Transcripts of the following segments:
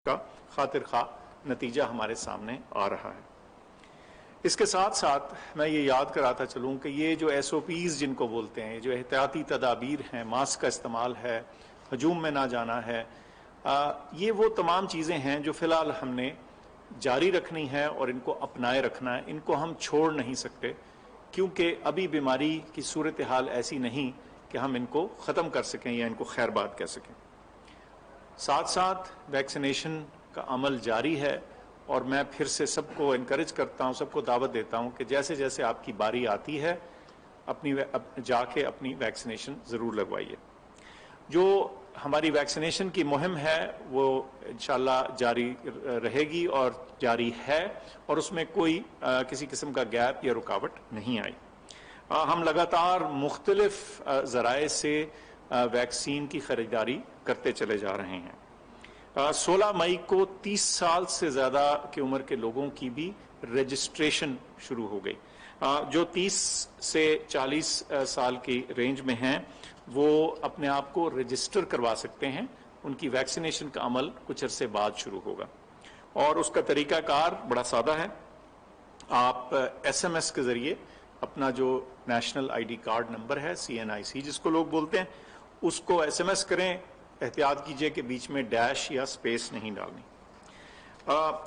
کا خاطر خواہ نتیجہ ہمارے سامنے آ رہا ہے۔ اس کے ساتھ ساتھ میں یہ یاد کراتا چلوں کہ یہ جو ایس او پیز جن کو بولتے ہیں، جو احتیاطی تدابیر ہیں، ماسک کا استعمال ہے، ہجوم میں نہ جانا ہے، یہ وہ تمام چیزیں ہیں جو فی الحال ہم نے جاری رکھنی ہے اور ان کو اپنائے رکھنا ہے۔ ان کو ہم چھوڑ نہیں سکتے کیونکہ ابھی بیماری کی صورتحال ایسی نہیں کہ ہم ان کو ختم کر سکیں یا ان کو خیر باد کہہ سکیں۔ ساتھ ساتھ ویکسینیشن کا عمل جاری ہے اور میں پھر سے سب کو انکریج کرتا ہوں، سب کو دعوت دیتا ہوں کہ جیسے جیسے آپ کی باری آتی ہے جا کے اپنی ویکسینیشن ضرور لگوائیے۔ جو ہماری ویکسینیشن کی مہم ہے وہ انشاءاللہ جاری رہے گی اور جاری ہے، اور اس میں کوئی کسی قسم کا گیپ یا رکاوٹ نہیں آئی۔ ہم لگاتار مختلف ذرائع سے ویکسین کی خریداری کرتے چلے جا رہے ہیں۔ 16 مئی کو 30 سال سے زیادہ کی عمر کے لوگوں کی بھی رجسٹریشن شروع ہو گئی۔ جو 30 سے 40 سال کی رینج میں ہیں وہ اپنے آپ کو رجسٹر کروا سکتے ہیں۔ ان کی ویکسینیشن کا عمل کچھ عرصے بعد شروع ہوگا اور اس کا طریقہ کار بڑا سادہ ہے۔ آپ ایس ایم ایس کے ذریعے اپنا جو national I D card number ہے CNIC جس کو لوگ بولتے ہیں، اس کو ایس ایم ایس کریں۔ احتیاط کیجئے کہ بیچ میں ڈیش یا سپیس نہیں ڈالنی۔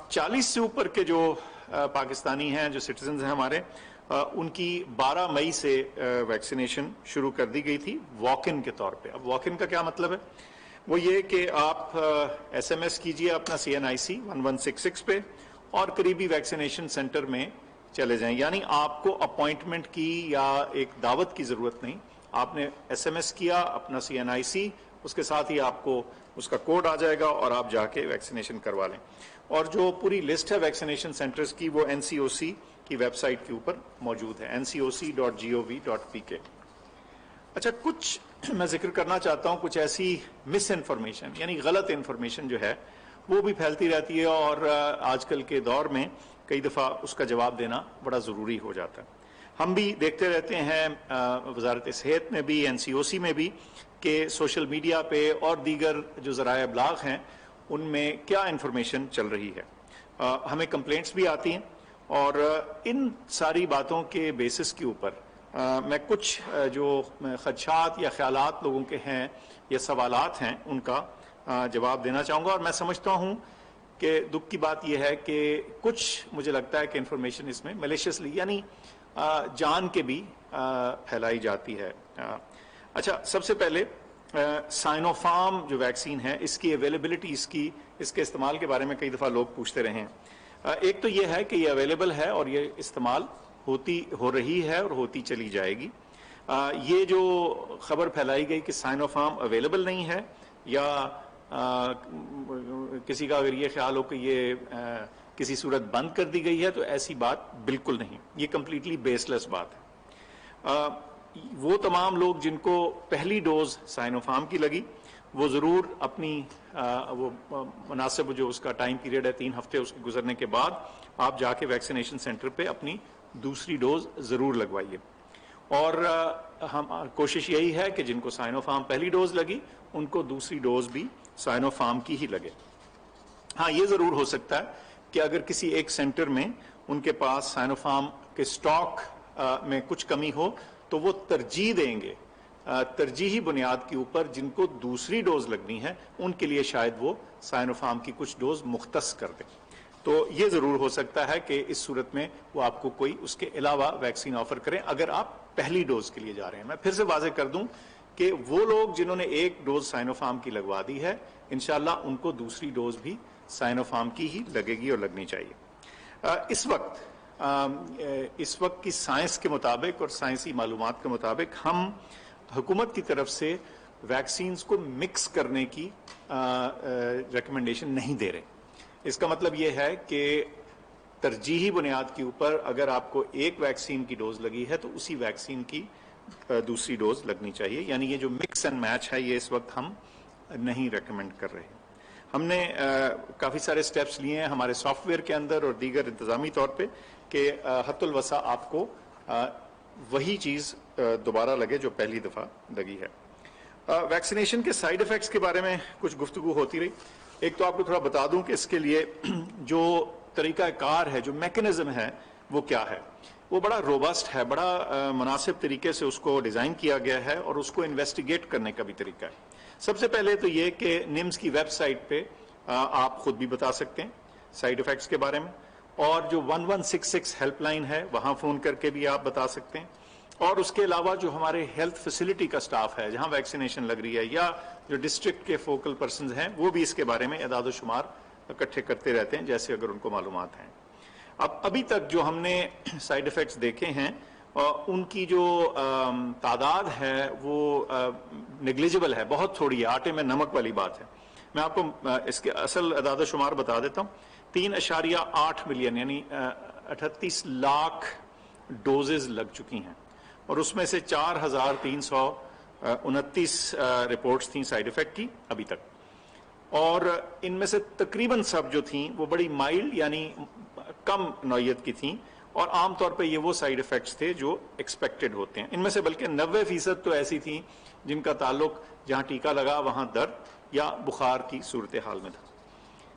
40 سے اوپر کے جو پاکستانی ہیں، جو سٹیزنز ہیں ہمارے، ان کی 12 مئی سے ویکسینیشن شروع کر دی گئی تھی واک ان کے طور پہ۔ اب واک ان کا کیا مطلب ہے؟ وہ یہ کہ آپ ایس ایم ایس کیجئے اپنا CNIC 1166 پہ اور قریبی ویکسینیشن سینٹر میں چلے جائیں، یعنی آپ کو اپوائنٹمنٹ کی یا ایک دعوت کی ضرورت نہیں۔ آپ نے ایس ایم ایس کیا اپنا CNIC، اس کے ساتھ ہی آپ کو اس کا کوڈ آ جائے گا اور آپ جا کے ویکسینیشن کروا لیں۔ اور جو پوری لسٹ ہے ویکسینیشن سینٹرز کی وہ NCOC کی ویب سائٹ کے اوپر موجود ہے، ncoc.gov.pk۔ اچھا، کچھ میں ذکر کرنا چاہتا ہوں، کچھ ایسی مس انفارمیشن یعنی غلط انفارمیشن جو ہے وہ بھی پھیلتی رہتی ہے اور آج کل کے دور میں کئی دفعہ اس کا جواب دینا بڑا ضروری ہو جاتا ہے۔ ہم بھی دیکھتے رہتے ہیں وزارت صحت میں بھی، NCOC میں بھی، کہ سوشل میڈیا پہ اور دیگر جو ذرائع ابلاغ ہیں ان میں کیا انفارمیشن چل رہی ہے۔ ہمیں کمپلینٹس بھی آتی ہیں اور ان ساری باتوں کے بیسس کے اوپر میں کچھ جو خدشات یا خیالات لوگوں کے ہیں یا سوالات ہیں ان کا جواب دینا چاہوں گا۔ اور میں سمجھتا ہوں کہ دکھ کی بات یہ ہے کہ کچھ مجھے لگتا ہے کہ انفارمیشن اس میں میلیشیسلی یعنی جان کے بھی پھیلائی جاتی ہے۔ اچھا، سب سے پہلے سائنو فارم جو ویکسین ہے اس کی اویلیبلٹی، اس کے استعمال کے بارے میں کئی دفعہ لوگ پوچھتے رہے ہیں۔ ایک تو یہ ہے کہ یہ اویلیبل ہے اور یہ استعمال ہو رہی ہے اور ہوتی چلی جائے گی۔ یہ جو خبر پھیلائی گئی کہ سائنو فارم اویلیبل نہیں ہے یا کسی کا اگر یہ خیال ہو کہ یہ کسی صورت بند کر دی گئی ہے، تو ایسی بات بالکل نہیں، یہ کمپلیٹلی بیس لیس بات ہے۔ وہ تمام لوگ جن کو پہلی ڈوز سائنو فارم کی لگی وہ ضرور اپنی وہ مناسب جو اس کا ٹائم پیریڈ ہے 3 ہفتے اس کے گزرنے کے بعد آپ جا کے ویکسینیشن سینٹر پہ اپنی دوسری ڈوز ضرور لگوائیے۔ اور ہم کوشش یہی ہے کہ جن کو سائنو فارم پہلی ڈوز لگی ان کو دوسری ڈوز بھی سائنو فارم کی ہی لگے۔ ہاں، یہ ضرور ہو سکتا ہے کہ اگر کسی ایک سینٹر میں ان کے پاس سائنو فارم کے سٹاک میں کچھ کمی ہو تو وہ ترجیح دیں گے، ترجیحی بنیاد کے اوپر جن کو دوسری ڈوز لگنی ہے ان کے لیے شاید وہ سائنو فارم کی کچھ ڈوز مختص کر دیں۔ تو یہ ضرور ہو سکتا ہے کہ اس صورت میں وہ آپ کو کوئی اس کے علاوہ ویکسین آفر کریں اگر آپ پہلی ڈوز کے لیے جا رہے ہیں۔ میں پھر سے واضح کر دوں کہ وہ لوگ جنہوں نے ایک ڈوز سائنو فارم کی لگوا دی ہے انشاءاللہ ان کو دوسری ڈوز بھی سائنو فارم کی ہی لگے گی اور لگنی چاہیے۔ اس وقت کی سائنس کے مطابق اور سائنسی معلومات کے مطابق ہم حکومت کی طرف سے ویکسینز کو مکس کرنے کی ریکمنڈیشن نہیں دے رہے۔ اس کا مطلب یہ ہے کہ ترجیحی بنیاد کے اوپر اگر آپ کو ایک ویکسین کی ڈوز لگی ہے تو اسی ویکسین کی دوسری ڈوز لگنی چاہیے، یعنی یہ جو مکس اینڈ میچ ہے یہ اس وقت ہم نہیں ریکمینڈ کر رہے۔ ہم نے کافی سارے سٹیپس لیے ہیں ہمارے سافٹ ویئر کے اندر اور دیگر انتظامی طور پہ کہ حت الوسع آپ کو وہی چیز دوبارہ لگے جو پہلی دفعہ لگی ہے۔ ویکسینیشن کے سائیڈ ایفیکٹس کے بارے میں کچھ گفتگو ہوتی رہی۔ ایک تو آپ کو تھوڑا بتا دوں کہ اس کے لیے جو طریقہ کار ہے, جو میکنزم ہے, وہ کیا ہے. وہ بڑا روبسٹ ہے, بڑا مناسب طریقے سے اس کو ڈیزائن کیا گیا ہے, اور اس کو انویسٹیگیٹ کرنے کا بھی طریقہ ہے. سب سے پہلے تو یہ کہ نمز کی ویب سائٹ پہ آپ خود بھی بتا سکتے ہیں سائیڈ افیکٹس کے بارے میں, اور جو 1166 ہیلپ لائن ہے وہاں فون کر کے بھی آپ بتا سکتے ہیں. اور اس کے علاوہ جو ہمارے ہیلتھ فیسلٹی کا سٹاف ہے جہاں ویکسینیشن لگ رہی ہے, یا جو ڈسٹرکٹ کے فوکل پرسنز ہیں, وہ بھی اس کے بارے میں اعداد و شمار اکٹھے کرتے رہتے ہیں جیسے اگر ان کو معلومات ہیں. ابھی تک جو ہم نے سائیڈ افیکٹس دیکھے ہیں ان کی جو تعداد ہے وہ نیگلیجبل ہے, بہت تھوڑی ہے, آٹے میں نمک والی بات ہے. میں آپ کو اس کے اصل اعداد و شمار بتا دیتا ہوں. 3.8 ملین یعنی 38 لاکھ ڈوزز لگ چکی ہیں, اور اس میں سے 4,329 رپورٹس تھیں سائیڈ افیکٹ کی ابھی تک. اور ان میں سے تقریباً سب جو تھیں وہ بڑی مائلڈ یعنی کم نوعیت کی تھیں, اور عام طور پہ یہ وہ سائیڈ افیکٹس تھے جو ایکسپیکٹڈ ہوتے ہیں. ان میں سے بلکہ 90% تو ایسی تھیں جن کا تعلق جہاں ٹیکہ لگا وہاں درد یا بخار کی صورتحال میں تھا.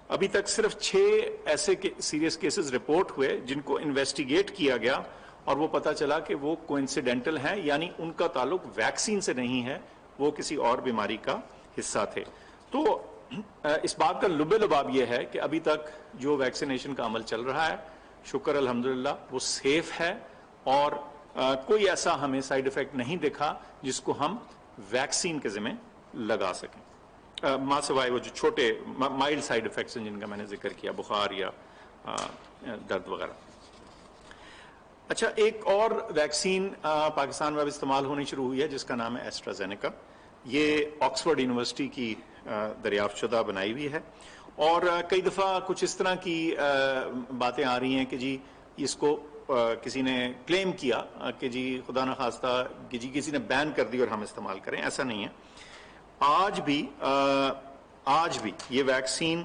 ابھی تک صرف 6 ایسے سیریس کیسز رپورٹ ہوئے جن کو انویسٹیگیٹ کیا گیا, اور وہ پتا چلا کہ وہ کوئنسیڈنٹل ہیں, یعنی ان کا تعلق ویکسین سے نہیں ہے, وہ کسی اور بیماری کا حصہ تھے. تو اس بات کا لب لباب یہ ہے کہ ابھی تک جو ویکسینیشن کا عمل چل رہا ہے, شکر الحمدللہ وہ سیف ہے, اور کوئی ایسا ہمیں سائیڈ افیکٹ نہیں دکھا جس کو ہم ویکسین کے ذمہ لگا سکیں, ماں سوائے وہ جو چھوٹے مائلڈ سائیڈ افیکٹس ہیں جن کا میں نے ذکر کیا, بخار یا درد وغیرہ. اچھا, ایک اور ویکسین پاکستان میں اب استعمال ہونی شروع ہوئی ہے جس کا نام ہے ایسٹرازینیکا. یہ آکسفورڈ یونیورسٹی کی دریافت شدہ بنائی ہوئی ہے, اور کئی دفعہ کچھ اس طرح کی باتیں آ رہی ہیں کہ جی اس کو کسی نے کلیم کیا کہ جی خدا نخواستہ کہ جی کسی نے بین کر دی اور ہم استعمال کریں. ایسا نہیں ہے. آج بھی یہ ویکسین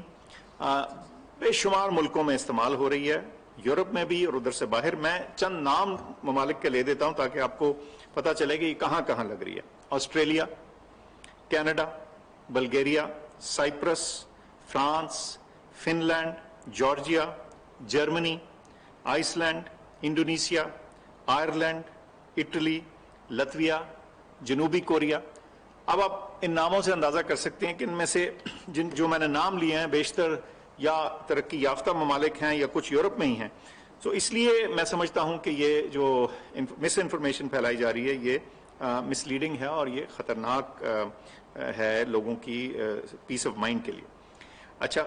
بے شمار ملکوں میں استعمال ہو رہی ہے, یورپ میں بھی اور ادھر سے باہر. میں چند نام ممالک کے لے دیتا ہوں تاکہ آپ کو پتا چلے کہ یہ کہاں کہاں لگ رہی ہے. Australia, Canada, Bulgaria, Cyprus, France, Finland, Georgia, Germany, Iceland, Indonesia, Ireland, Italy, Latvia, جنوبی کوریا. اب آپ ان ناموں سے اندازہ کر سکتے ہیں کہ ان میں سے جو میں نے نام لیے ہیں بیشتر یا ترقی یافتہ ممالک ہیں یا کچھ یورپ میں ہی ہیں. تو اس لیے میں سمجھتا ہوں کہ یہ جو مس انفارمیشن پھیلائی جا رہی ہے یہ مس لیڈنگ ہے, اور یہ خطرناک ہے لوگوں کی پیس آف مائنڈ کے لیے. اچھا,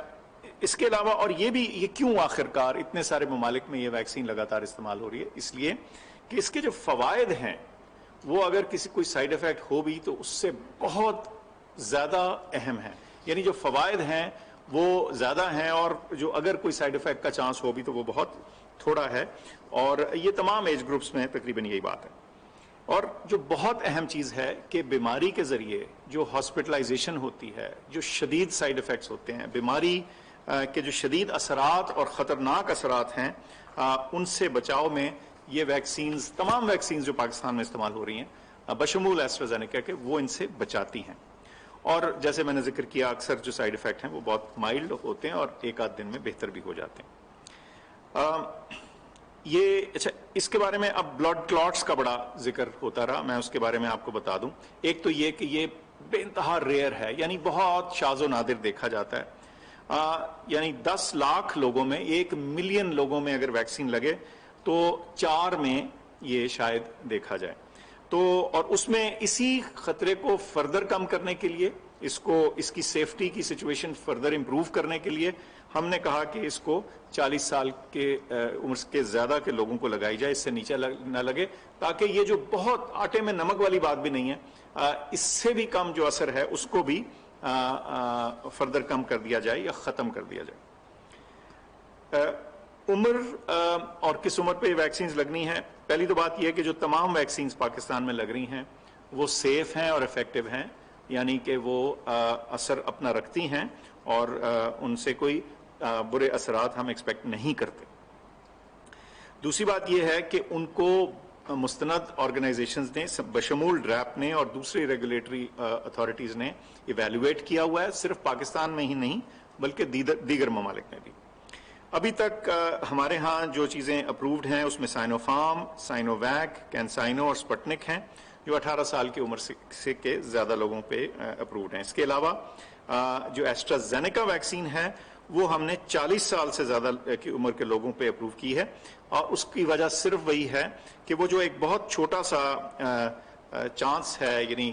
اس کے علاوہ اور یہ کیوں آخرکار اتنے سارے ممالک میں یہ ویکسین لگاتار استعمال ہو رہی ہے؟ اس لیے کہ اس کے جو فوائد ہیں وہ اگر کسی کوئی سائیڈ افیکٹ ہو بھی تو اس سے بہت زیادہ اہم ہے. یعنی جو فوائد ہیں وہ زیادہ ہیں, اور جو اگر کوئی سائیڈ افیکٹ کا چانس ہو بھی تو وہ بہت تھوڑا ہے, اور یہ تمام ایج گروپس میں تقریباً یہی بات ہے. اور جو بہت اہم چیز ہے کہ بیماری کے ذریعے جو ہاسپٹلائزیشن ہوتی ہے, جو شدید سائیڈ افیکٹس ہوتے ہیں, بیماری کے جو شدید اثرات اور خطرناک اثرات ہیں, ان سے بچاؤ میں یہ ویکسینز, تمام ویکسینز جو پاکستان میں استعمال ہو رہی ہیں بشمول ایسٹرازینیکا کے, وہ ان سے بچاتی ہیں. اور جیسے میں نے ذکر کیا اکثر جو سائیڈ افیکٹ ہیں وہ بہت مائلڈ ہوتے ہیں اور ایک آدھ دن میں بہتر بھی ہو جاتے ہیں. اچھا, اس کے بارے میں اب بلڈ کلاٹس کا بڑا ذکر ہوتا رہا, میں اس کے بارے میں آپ کو بتا دوں. ایک تو یہ کہ یہ بے انتہا ریئر ہے, یعنی بہت شاذ و نادر دیکھا جاتا ہے. یعنی 10 لاکھ لوگوں میں, 1 ملین لوگوں میں اگر ویکسین لگے تو 4 میں یہ شاید دیکھا جائے. تو اور اس میں اسی خطرے کو فردر کم کرنے کے لیے, اس کی سیفٹی کی سچویشن فردر امپروو کرنے کے لیے ہم نے کہا کہ اس کو 40 سال کے عمر کے زیادہ کے لوگوں کو لگائی جائے, اس سے نیچے نہ لگے, تاکہ یہ جو بہت آٹے میں نمک والی بات بھی نہیں ہے, اس سے بھی کم جو اثر ہے اس کو بھی فردر کم کر دیا جائے یا ختم کر دیا جائے. عمر اور کس عمر پہ ویکسینز لگنی ہیں؟ پہلی تو بات یہ ہے کہ جو تمام ویکسینز پاکستان میں لگ رہی ہیں وہ سیف ہیں اور افیکٹو ہیں, یعنی کہ وہ اثر اپنا رکھتی ہیں اور ان سے کوئی برے اثرات ہم ایکسپیکٹ نہیں کرتے. دوسری بات یہ ہے کہ ان کو مستند آرگنائزیشنز نے بشمول ڈریپ نے اور دوسری ریگولیٹری اتھارٹیز نے ایویلویٹ کیا ہوا ہے, صرف پاکستان میں ہی نہیں بلکہ دیگر ممالک میں بھی. ابھی تک ہمارے ہاں جو چیزیں اپرووڈ ہیں اس میں Sinopharm, Sinovac, CanSino اور سپٹنک ہیں جو 18 سال کی عمر سے کے زیادہ لوگوں پہ اپرووڈ ہیں. اس کے علاوہ جو ایسٹرازینیکا ویکسین ہے وہ ہم نے 40 سال سے زیادہ کی عمر کے لوگوں پہ اپروو کی ہے، اور اس کی وجہ صرف وہی ہے کہ وہ جو ایک بہت چھوٹا سا چانس ہے، یعنی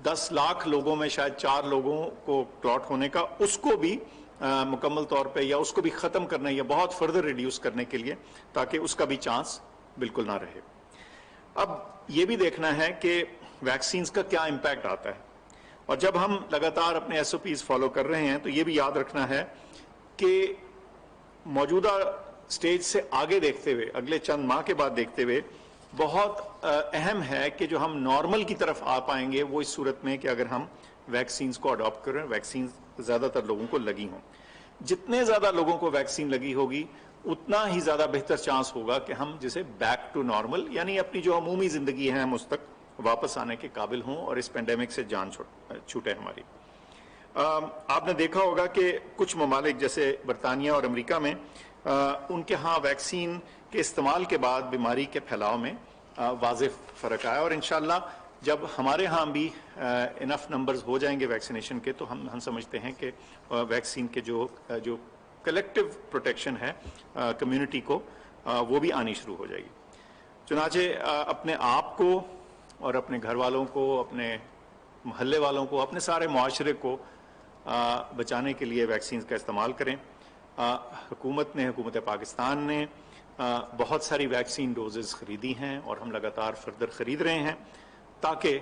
10 لاکھ لوگوں میں شاید 4 لوگوں کو کلاٹ ہونے کا، اس کو بھی مکمل طور پہ یا اس کو بھی ختم کرنے یا بہت فردر ریڈیوس کرنے کے لیے، تاکہ اس کا بھی چانس بالکل نہ رہے. اب یہ بھی دیکھنا ہے کہ ویکسینز کا کیا امپیکٹ آتا ہے، اور جب ہم لگاتار اپنے ایس او پیز فالو کر رہے ہیں تو یہ بھی یاد رکھنا ہے کہ موجودہ سٹیج سے آگے دیکھتے ہوئے، اگلے چند ماہ کے بعد دیکھتے ہوئے، بہت اہم ہے کہ جو ہم نارمل کی طرف آ پائیں گے وہ اس صورت میں کہ اگر ہم ویکسینز کو اڈاپٹ کریں، ویکسینز زیادہ تر لوگوں کو لگی ہوں. جتنے زیادہ لوگوں کو ویکسین لگی ہوگی اتنا ہی زیادہ بہتر چانس ہوگا کہ ہم جسے بیک ٹو نارمل، یعنی اپنی جو عمومی زندگی ہے ہم اس تک واپس آنے کے قابل ہوں اور اس پینڈیمک سے جان چھوٹے ہماری. آپ نے دیکھا ہوگا کہ کچھ ممالک جیسے برطانیہ اور امریکہ میں ان کے ہاں ویکسین کے استعمال کے بعد بیماری کے پھیلاؤ میں واضح فرق آیا، اور انشاءاللہ جب ہمارے ہاں بھی انف نمبرز ہو جائیں گے ویکسینیشن کے تو ہم سمجھتے ہیں کہ ویکسین کے جو کلیکٹیو پروٹیکشن ہے کمیونٹی کو وہ بھی آنی شروع ہو جائے گی. چنانچہ اپنے آپ کو اور اپنے گھر والوں کو، اپنے محلے والوں کو، اپنے سارے معاشرے کو بچانے کے لیے ویکسینز کا استعمال کریں. حکومت پاکستان نے بہت ساری ویکسین ڈوزز خریدی ہیں اور ہم لگاتار فردر خرید رہے ہیں تاکہ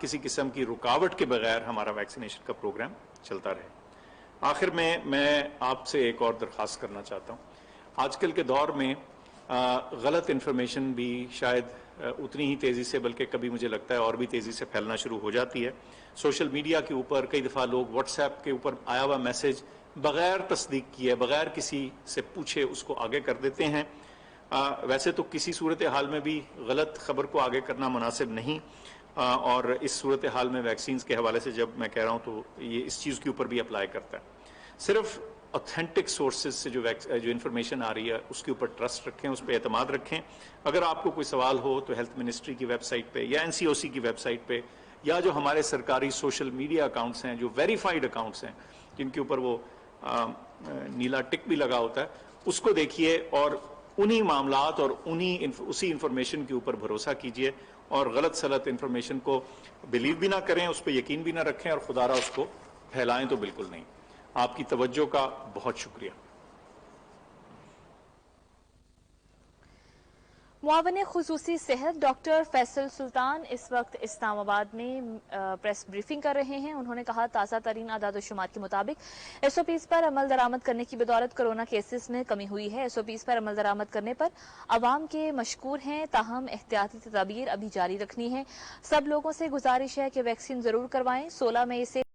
کسی قسم کی رکاوٹ کے بغیر ہمارا ویکسینیشن کا پروگرام چلتا رہے. آخر میں آپ سے ایک اور درخواست کرنا چاہتا ہوں. آج کل کے دور میں غلط انفارمیشن بھی شاید اتنی ہی تیزی سے، بلکہ کبھی مجھے لگتا ہے اور بھی تیزی سے پھیلنا شروع ہو جاتی ہے. سوشل میڈیا کے اوپر کئی دفعہ لوگ واٹس ایپ کے اوپر آیا ہوا میسج بغیر تصدیق کیے، بغیر کسی سے پوچھے اس کو آگے کر دیتے ہیں. ویسے تو کسی صورتحال میں بھی غلط خبر کو آگے کرنا مناسب نہیں، اور اس صورتحال میں ویکسینز کے حوالے سے جب میں کہہ رہا ہوں تو یہ اس چیز کے اوپر بھی اپلائی کرتا ہے. صرف اوتھینٹک سورسز سے جو انفارمیشن آ رہی ہے اس کے اوپر ٹرسٹ رکھیں، اس پہ اعتماد رکھیں. اگر آپ کو کوئی سوال ہو تو ہیلتھ منسٹری کی ویب سائٹ پہ یا NCOC کی ویب سائٹ پہ، یا جو ہمارے سرکاری سوشل میڈیا اکاؤنٹس ہیں، جو ویریفائڈ اکاؤنٹس ہیں جن کے اوپر وہ نیلا ٹک بھی لگا ہوتا ہے، اس کو دیکھیے اور انہی معاملات اور اسی انفارمیشن کے اوپر بھروسہ کیجیے، اور غلط سلط انفارمیشن کو بلیو بھی نہ کریں، اس پہ یقین بھی نہ رکھیں، اور خدا را اس کو پھیلائیں تو بالکل نہیں. آپ کی توجہ کا بہت شکریہ. معاون خصوصی صحت ڈاکٹر فیصل سلطان اس وقت اسلام آباد میں پریس بریفنگ کر رہے ہیں. انہوں نے کہا تازہ ترین اعداد و شمار کے مطابق SOPs پر عمل درآمد کرنے کی بدولت کورونا کیسز میں کمی ہوئی ہے. SOPs پر عمل درآمد کرنے پر عوام کے مشکور ہیں، تاہم احتیاطی تدابیر ابھی جاری رکھنی ہے. سب لوگوں سے گزارش ہے کہ ویکسین ضرور کروائیں. 16 مئی سے